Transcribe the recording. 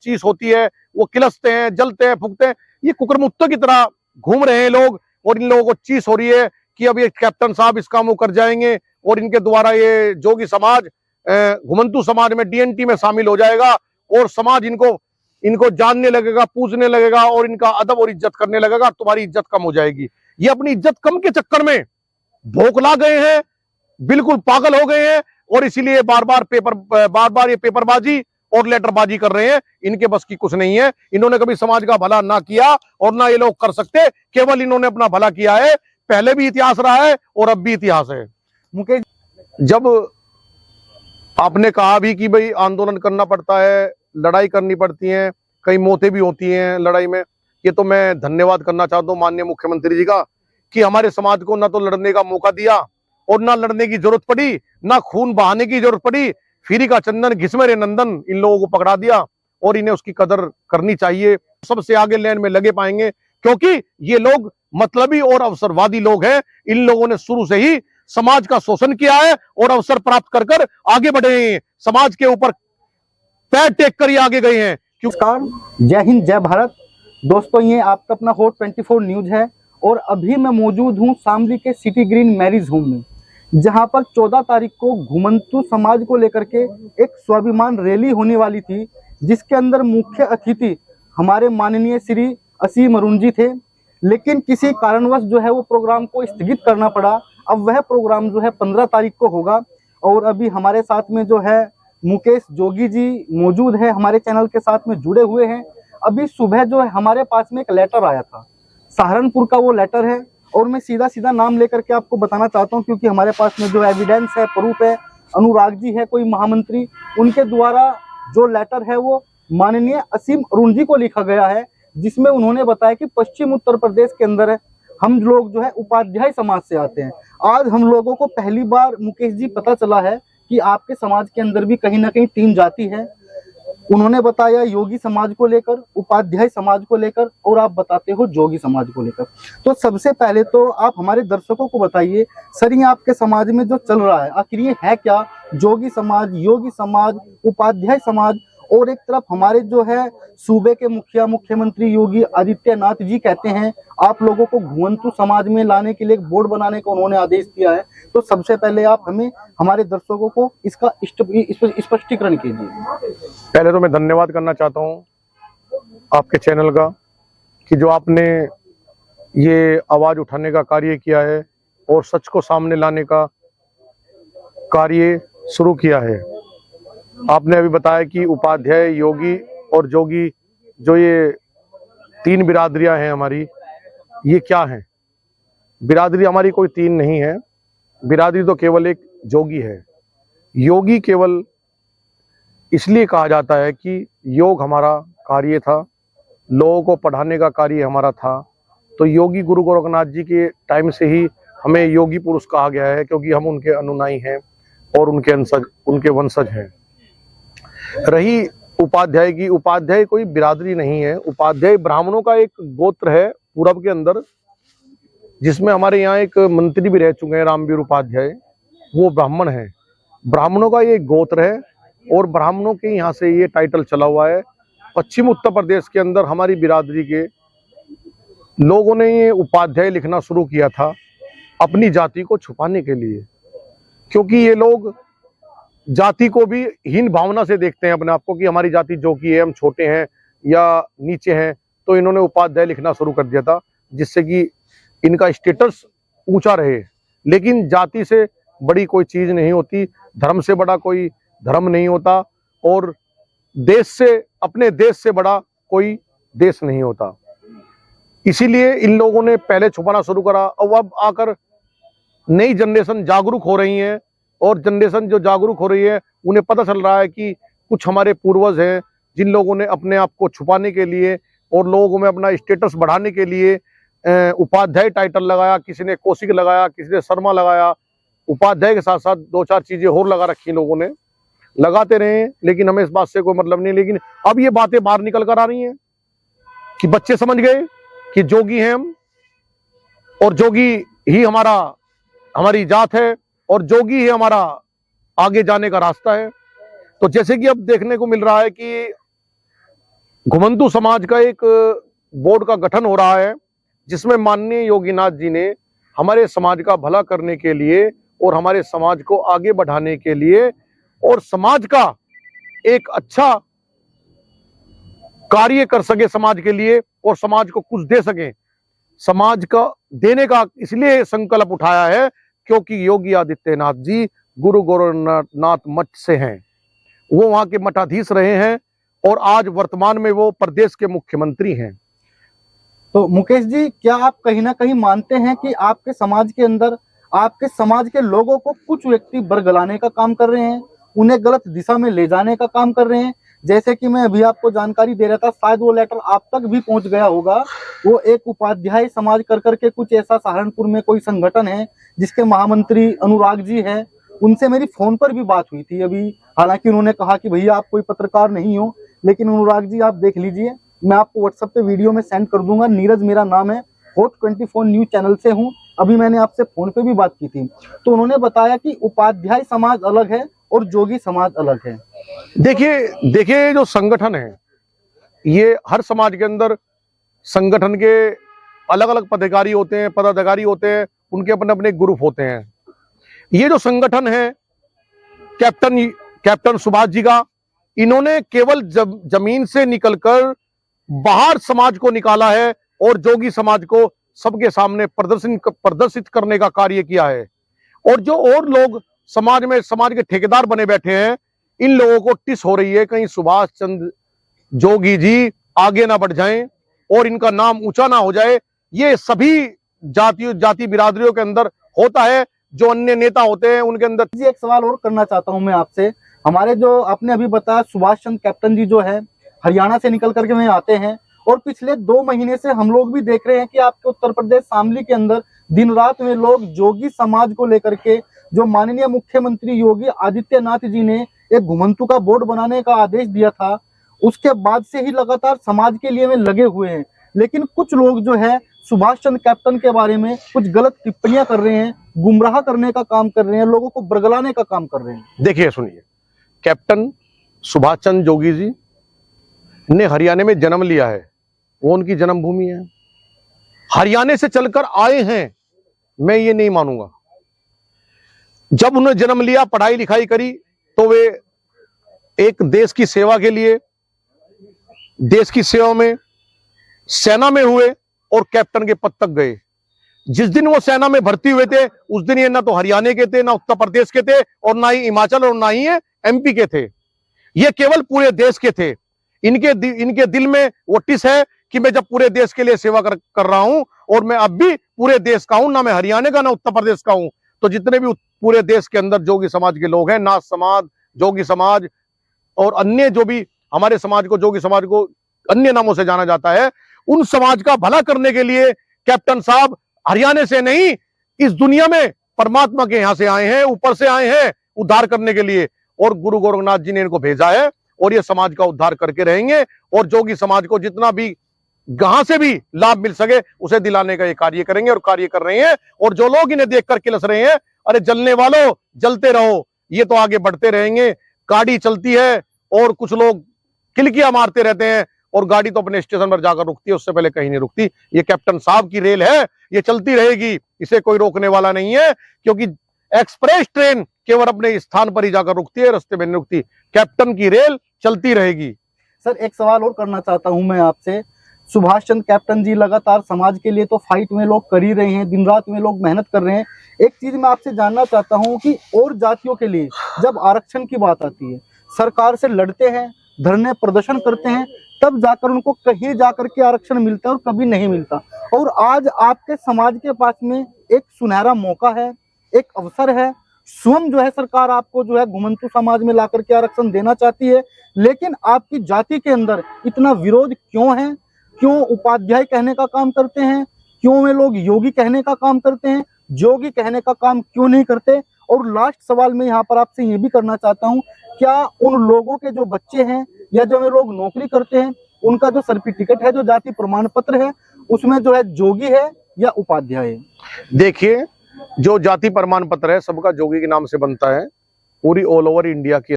चीज होती है वो किलसते हैं, जलते हैं, फूकते हैं। ये कुकरमुत्तों की तरह घूम रहे हैं लोग, और इन लोगों को चीज हो रही है कि अब ये कैप्टन साहब इस काम को कर जाएंगे और इनके द्वारा ये जोगी समाज घुमंतु समाज में डीएनटी में शामिल हो जाएगा, और समाज इनको जानने लगेगा, पूजने लगेगा, और इनका अदब और इज्जत करने लगेगा। तुम्हारी इज्जत कम हो जाएगी। ये अपनी इज्जत कम के चक्कर में भोकला गए हैं, बिल्कुल पागल हो गए हैं, और इसीलिए बार बार ये पेपरबाजी और लेटरबाजी कर रहे हैं। इनके बस की कुछ नहीं है। इन्होंने कभी समाज का भला ना किया और ना ये लोग कर सकते। केवल इन्होंने अपना भला किया है। पहले भी इतिहास रहा है और अब भी इतिहास है। मुकेश, जब आपने कहा भी कि भाई आंदोलन करना पड़ता है, लड़ाई करनी पड़ती है, कई मौतें भी होती हैं लड़ाई में, ये तो मैं धन्यवाद करना चाहता हूँ माननीय मुख्यमंत्री जी का कि हमारे समाज को ना तो लड़ने का मौका दिया और ना लड़ने की जरूरत पड़ी, ना खून बहाने की जरूरत पड़ी। फिरी का चंदन घिसमे रे नंदन इन लोगों को पकड़ा दिया, और इन्हें उसकी कदर करनी चाहिए। सबसे आगे लाइन में लगे पाएंगे, क्योंकि ये लोग मतलबी और अवसरवादी लोग हैं। इन लोगों ने शुरू से ही समाज का शोषण किया है और अवसर प्राप्त कर कर आगे बढ़े हैं। समाज के ऊपर पैर टेक कर ही आगे गए हैं। नमस्कार, जय हिंद, जय भारत। दोस्तों, ये आपका अपना हॉट 24 न्यूज है, और अभी मैं मौजूद हूँ शामली के सिटी ग्रीन मैरिज होम में, जहां पर 14 तारीख को घुमंतु समाज को लेकर के एक स्वाभिमान रैली होने वाली थी, जिसके अंदर मुख्य अतिथि हमारे माननीय श्री असीम अरुण जी थे। लेकिन किसी कारणवश जो है वो प्रोग्राम को स्थगित करना पड़ा। अब वह प्रोग्राम जो है 15 तारीख को होगा। और अभी हमारे साथ में जो है मुकेश जोगी जी मौजूद है, हमारे चैनल के साथ में जुड़े हुए हैं। अभी सुबह जो है हमारे पास में एक लेटर आया था, सहारनपुर का वो लेटर है, और मैं सीधा सीधा नाम लेकर के आपको बताना चाहता हूं, क्योंकि हमारे पास में जो एविडेंस है, प्रूफ है। अनुराग जी है कोई महामंत्री, उनके द्वारा जो लेटर है वो माननीय असीम अरुण जी को लिखा गया है, जिसमें उन्होंने बताया कि पश्चिम उत्तर प्रदेश के अंदर है, हम लोग जो है उपाध्याय समाज से आते हैं। आज हम लोगों को पहली बार मुकेश जी पता चला है कि आपके समाज के अंदर भी कहीं ना कहीं 3 जाति है। उन्होंने बताया योगी समाज को लेकर, उपाध्याय समाज को लेकर, और आप बताते हो जोगी समाज को लेकर। तो सबसे पहले तो आप हमारे दर्शकों को बताइए, सर, ये आपके समाज में जो चल रहा है आखिर ये है क्या? जोगी समाज, योगी समाज, उपाध्याय समाज, और एक तरफ हमारे जो है सूबे के मुखिया मुख्यमंत्री योगी आदित्यनाथ जी कहते हैं आप लोगों को घुमंतु समाज में लाने के लिए एक बोर्ड बनाने का उन्होंने आदेश दिया है। तो सबसे पहले आप हमें, हमारे दर्शकों को इसका स्पष्टीकरण कीजिए। पहले तो मैं धन्यवाद करना चाहता हूँ आपके चैनल का कि जो आपने ये आवाज उठाने का कार्य किया है और सच को सामने लाने का कार्य शुरू किया है। आपने अभी बताया कि उपाध्याय, योगी और जोगी, जो ये 3 बिरादरियां हैं हमारी, ये क्या हैं? बिरादरी हमारी कोई 3 नहीं है। बिरादरी तो केवल एक जोगी है। योगी केवल इसलिए कहा जाता है कि योग हमारा कार्य था, लोगों को पढ़ाने का कार्य हमारा था। तो योगी गुरु गोरखनाथ जी के टाइम से ही हमें योगी पुरुष कहा गया है, क्योंकि हम उनके अनुयायी हैं और उनके वंशज हैं। रही उपाध्याय की, उपाध्याय कोई बिरादरी नहीं है। उपाध्याय ब्राह्मणों का एक गोत्र है पूरब के अंदर, जिसमें हमारे यहाँ एक मंत्री भी रह चुके हैं रामवीर उपाध्याय, वो ब्राह्मण है। ब्राह्मणों का ये गोत्र है और ब्राह्मणों के यहाँ से ये टाइटल चला हुआ है। पश्चिम उत्तर प्रदेश के अंदर हमारी बिरादरी के लोगों ने ये उपाध्याय लिखना शुरू किया था अपनी जाति को छुपाने के लिए, क्योंकि ये लोग जाति को भी हीन भावना से देखते हैं अपने आप को कि हमारी जाति जो की है, हम छोटे हैं या नीचे हैं। तो इन्होंने उपाध्याय लिखना शुरू कर दिया था, जिससे कि इनका स्टेटस ऊंचा रहे। लेकिन जाति से बड़ी कोई चीज नहीं होती, धर्म से बड़ा कोई धर्म नहीं होता, और देश से, अपने देश से बड़ा कोई देश नहीं होता। इसीलिए इन लोगों ने पहले छुपाना शुरू करा, और अब आकर नई जनरेशन जागरूक हो रही है, और जनरेशन जो जागरूक हो रही है उन्हें पता चल रहा है कि कुछ हमारे पूर्वज हैं जिन लोगों ने अपने आप को छुपाने के लिए और लोगों में अपना स्टेटस बढ़ाने के लिए उपाध्याय टाइटल लगाया। किसी ने कौशिक लगाया, किसी ने शर्मा लगाया। उपाध्याय के साथ साथ 2-4 चीजें और लगा रखी लोगों ने, लगाते रहे, लेकिन हमें इस बात से कोई मतलब नहीं। लेकिन अब ये बातें बाहर निकल कर आ रही हैं कि बच्चे समझ गए कि जोगी हैं हम, और जोगी ही हमारी जात है, और जोगी ही हमारा आगे जाने का रास्ता है। तो जैसे कि अब देखने को मिल रहा है कि घुमंतु समाज का एक बोर्ड का गठन हो रहा है, जिसमें माननीय योगीनाथ जी ने हमारे समाज का भला करने के लिए और हमारे समाज को आगे बढ़ाने के लिए और समाज का एक अच्छा कार्य कर सके समाज के लिए और समाज को कुछ दे सके, समाज का देने का इसलिए संकल्प उठाया है क्योंकि योगी आदित्यनाथ जी गुरु गोरखनाथ मठ से हैं। वो वहां के मठाधीश रहे हैं और आज वर्तमान में वो प्रदेश के मुख्यमंत्री हैं। तो मुकेश जी, क्या आप कहीं ना कहीं मानते हैं कि आपके समाज के अंदर आपके समाज के लोगों को कुछ व्यक्ति बरगलाने का काम कर रहे हैं, उन्हें गलत दिशा में ले जाने का काम कर रहे हैं? जैसे कि मैं अभी आपको जानकारी दे रहा था, शायद वो लेटर आप तक भी पहुंच गया होगा। वो एक उपाध्याय समाज कर करके कुछ ऐसा सहारनपुर में कोई संगठन है जिसके महामंत्री अनुराग जी हैं, उनसे मेरी फोन पर भी बात हुई थी अभी। हालांकि उन्होंने कहा कि भैया आप कोई पत्रकार नहीं हो, लेकिन अनुराग जी आप देख लीजिए, मैं आपको व्हाट्सएप पे वीडियो में सेंड कर दूंगा। नीरज मेरा नाम है, हॉट 24 न्यूज चैनल से हूं। अभी मैंने आपसे फोन पे भी बात की थी, तो उन्होंने बताया कि उपाध्याय समाज अलग है और जोगी समाज अलग है। देखिए जो संगठन है, ये हर समाज के अंदर संगठन के अलग अलग पदाधिकारी होते हैं, उनके अपने अपने ग्रुप होते हैं। ये जो संगठन है कैप्टन सुभाष जी का, इन्होंने केवल जमीन से निकलकर बाहर समाज को निकाला है और जोगी समाज को सबके सामने प्रदर्शित करने का कार्य किया है। और जो और लोग समाज के ठेकेदार बने बैठे हैं, इन लोगों को टिस हो रही है कहीं सुभाष चंद्र जोगी जी आगे ना बढ़ जाएं और इनका नाम ऊंचा ना हो जाए। ये सभी जाति बिरादरियों के अंदर होता है, जो अन्य नेता होते हैं उनके अंदर। जी, एक सवाल और करना चाहता हूं मैं आपसे। हमारे जो आपने अभी बताया सुभाष चंद्र कैप्टन जी जो है हरियाणा से निकल करके वहीं आते हैं, और पिछले 2 महीने से हम लोग भी देख रहे हैं कि आपके उत्तर प्रदेश शामली के अंदर दिन रात में लोग जोगी समाज को लेकर के, जो माननीय मुख्यमंत्री योगी आदित्यनाथ जी ने एक घुमंतु का बोर्ड बनाने का आदेश दिया था, उसके बाद से ही लगातार समाज के लिए वे लगे हुए हैं। लेकिन कुछ लोग जो है सुभाष चंद्र कैप्टन के बारे में कुछ गलत टिप्पणियां कर रहे हैं, गुमराह करने का काम कर रहे हैं, लोगों को बरगलाने का काम कर रहे हैं। देखिए सुनिए, कैप्टन सुभाष चंद्र जोगी जी ने हरियाणा में जन्म लिया है, वो उनकी जन्मभूमि है, हरियाणा से चलकर आए हैं, मैं ये नहीं मानूंगा। जब उन्होंने जन्म लिया, पढ़ाई लिखाई करी, तो वे एक देश की सेवा के लिए देश की सेवा में सेना में हुए और कैप्टन के पद तक गए। जिस दिन वो सेना में भर्ती हुए थे, उस दिन ये ना तो हरियाणा के थे, ना उत्तर प्रदेश के थे, और ना ही हिमाचल और ना ही एमपी के थे। ये केवल पूरे देश के थे। इनके दिल में वो टिस है कि मैं जब पूरे देश के लिए सेवा कर रहा हूं और मैं अब भी पूरे देश का हूं, ना मैं हरियाणा का ना उत्तर प्रदेश का हूं, तो जितने भी पूरे देश के अंदर जोगी समाज के लोग हैं, नाथ समाज, जोगी समाज और अन्य जो भी हमारे समाज को, जोगी समाज को अन्य नामों से जाना जाता है, उन समाज का भला करने के लिए कैप्टन साहब हरियाणा से नहीं, इस दुनिया में परमात्मा के यहां से आए हैं, ऊपर से आए हैं उद्धार करने के लिए, और गुरु गोरखनाथ जी ने इनको भेजा है और ये समाज का उद्धार करके रहेंगे। और जोगी समाज को जितना भी कहां से भी लाभ मिल सके उसे दिलाने का ये कार्य करेंगे और कार्य कर रहे हैं। और जो लोग इन्हें देखकर किलस रहे हैं, अरे जलने वालों जलते रहो, ये तो आगे बढ़ते रहेंगे। गाड़ी चलती है और कुछ लोग किलकियां मारते रहते हैं, और गाड़ी तो अपने स्टेशन पर जाकर रुकती है, उससे पहले कहीं नहीं रुकती। ये कैप्टन साहब की रेल है, ये चलती रहेगी, इसे कोई रोकने वाला नहीं है, क्योंकि एक्सप्रेस ट्रेन केवल अपने स्थान पर ही जाकर रुकती है, रास्ते में नहीं रुकती। कैप्टन की रेल चलती रहेगी। सर, एक सवाल और करना चाहता हूं मैं आपसे। सुभाष चंद्र कैप्टन जी लगातार समाज के लिए तो फाइट में लोग कर ही रहे हैं, दिन रात में लोग मेहनत कर रहे हैं। एक चीज मैं आपसे जानना चाहता हूं कि और जातियों के लिए जब आरक्षण की बात आती है, सरकार से लड़ते हैं, धरने प्रदर्शन करते हैं, तब जाकर उनको कहीं जाकर के आरक्षण मिलता है और कभी नहीं मिलता। और आज आपके समाज के पास में एक सुनहरा मौका है, एक अवसर है, स्वयं जो है सरकार आपको जो है घुमंतु समाज में ला करके आरक्षण देना चाहती है, लेकिन आपकी जाति के अंदर इतना विरोध क्यों है? क्यों उपाध्याय कहने का काम करते हैं? क्यों वे लोग योगी कहने का काम करते हैं? जोगी कहने का काम क्यों नहीं करते? और लास्ट सवाल मैं यहाँ पर आपसे ये भी करना चाहता हूँ, क्या उन लोगों के जो बच्चे हैं या जो वे लोग नौकरी करते हैं, उनका जो सर्टिफिकेट है, जो जाति प्रमाण पत्र है, उसमें जो है जोगी है या उपाध्याय है? देखिए, जो जाति प्रमाण पत्र है सबका जोगी के नाम से बनता है, पूरी ऑल ओवर इंडिया की